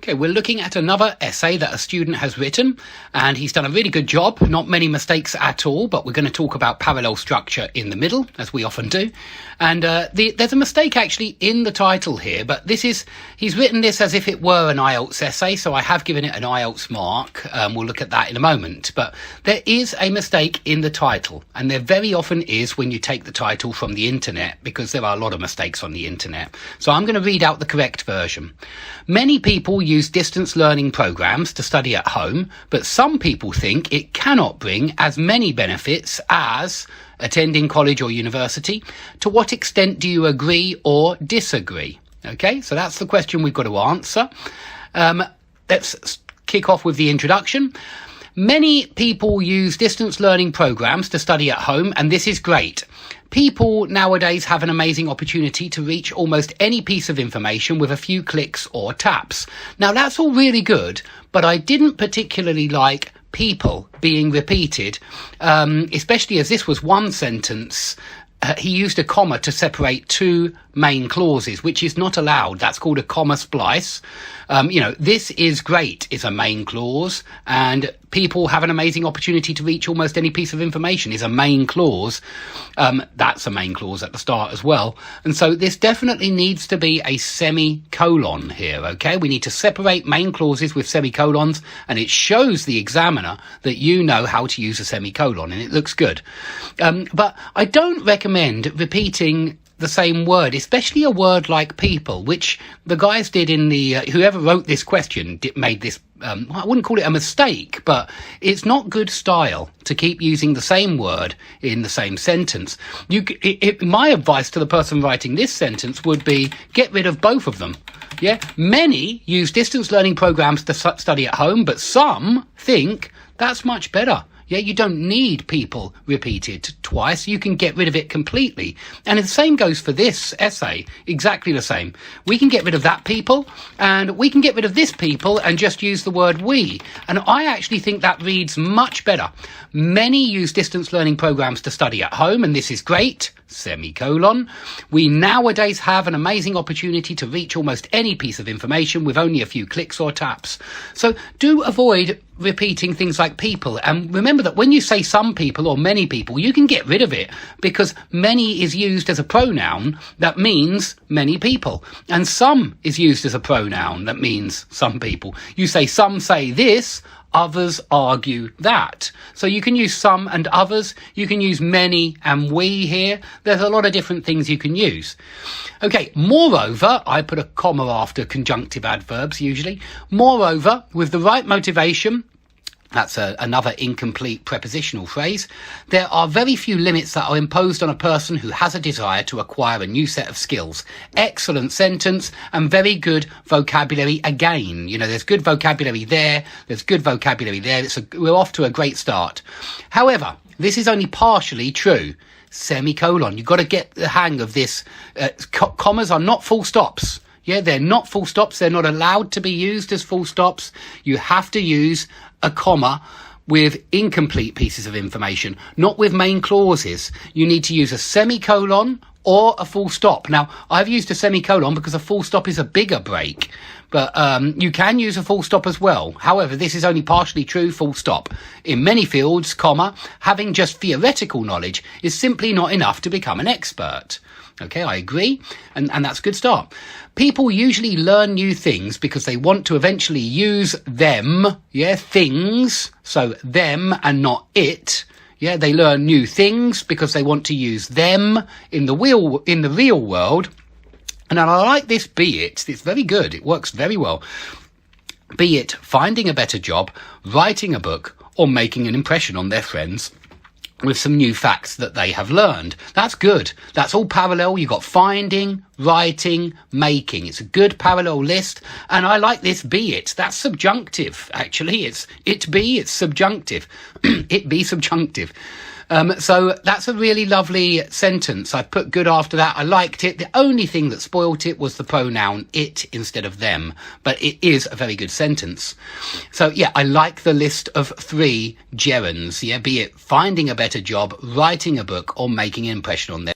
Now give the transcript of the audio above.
Okay, we're looking at another essay that a student has written, and he's done a really good job. Not many mistakes at all, but we're going to talk about parallel structure in the middle, as we often do. And there's a mistake actually in the title here, but he's written this as if it were an IELTS essay, so I have given it an IELTS mark. We'll look at that in a moment. But there is a mistake in the title, and there very often is when you take the title from the internet, because there are a lot of mistakes on the internet. So I'm going to read out the correct version. Many people use distance learning programs to study at home, but some people think it cannot bring as many benefits as attending college or university. To what extent do you agree or disagree? Okay, so that's the question we've got to answer. Let's kick off with the introduction. Many people use distance learning programs to study at home, and this is great. People nowadays have an amazing opportunity to reach almost any piece of information with a few clicks or taps. Now, that's all really good, but I didn't particularly like people being repeated, especially as this was one sentence. He used a comma to separate two main clauses, which is not allowed. That's called a comma splice. This is great is a main clause, and people have an amazing opportunity to reach almost any piece of information is a main clause. That's a main clause at the start as well. And so this definitely needs to be a semicolon here, okay? We need to separate main clauses with semicolons, and it shows the examiner that you know how to use a semicolon, and it looks good. But I don't recommend repeating the same word, especially a word like people, which the guys did in the, whoever wrote this question made this, I wouldn't call it a mistake, but it's not good style to keep using the same word in the same sentence. My advice to the person writing this sentence would be get rid of both of them. Yeah, many use distance learning programs to study at home, but some think that's much better. Yeah, you don't need people repeated twice. You can get rid of it completely. And the same goes for this essay. Exactly the same. We can get rid of that people, and we can get rid of this people and just use the word we. And I actually think that reads much better. Many use distance learning programs to study at home, and this is great. Semicolon. We nowadays have an amazing opportunity to reach almost any piece of information with only a few clicks or taps. So do avoid repeating things like people, and remember that when you say some people or many people, you can get rid of it because many is used as a pronoun that means many people, and some is used as a pronoun that means some people. You say some say this, others argue that. So you can use some and others. You can use many and we here. There's a lot of different things you can use. Okay, moreover, I put a comma after conjunctive adverbs usually. Moreover, with the right motivation, that's another incomplete prepositional phrase. There are very few limits that are imposed on a person who has a desire to acquire a new set of skills. Excellent sentence and very good vocabulary again. You know, there's good vocabulary there. There's good vocabulary there. We're off to a great start. However, this is only partially true. Semicolon. You've got to get the hang of this. Commas are not full stops. Yeah, they're not full stops. They're not allowed to be used as full stops. You have to use a comma with incomplete pieces of information, not with main clauses. You need to use a semicolon or a full stop. Now, I've used a semicolon because a full stop is a bigger break, but you can use a full stop as well. However, this is only partially true, full stop. In many fields, comma, having just theoretical knowledge is simply not enough to become an expert. Okay, I agree, and that's a good start. People usually learn new things because they want to eventually use them, yeah, things, so them and not it. Yeah, they learn new things because they want to use them in the real world. And I like this be it. It's very good. It works very well. Be it finding a better job, writing a book, or making an impression on their friends with some new facts that they have learned. That's good. That's all parallel. You've got finding, writing, making. It's a good parallel list. And I like this be it. That's subjunctive, actually. It's subjunctive. It be subjunctive. So that's a really lovely sentence. I put good after that. I liked it. The only thing that spoilt it was the pronoun it instead of them, but it is a very good sentence. So yeah, I like the list of 3 gerunds. Yeah, be it finding a better job, writing a book, or making an impression on them.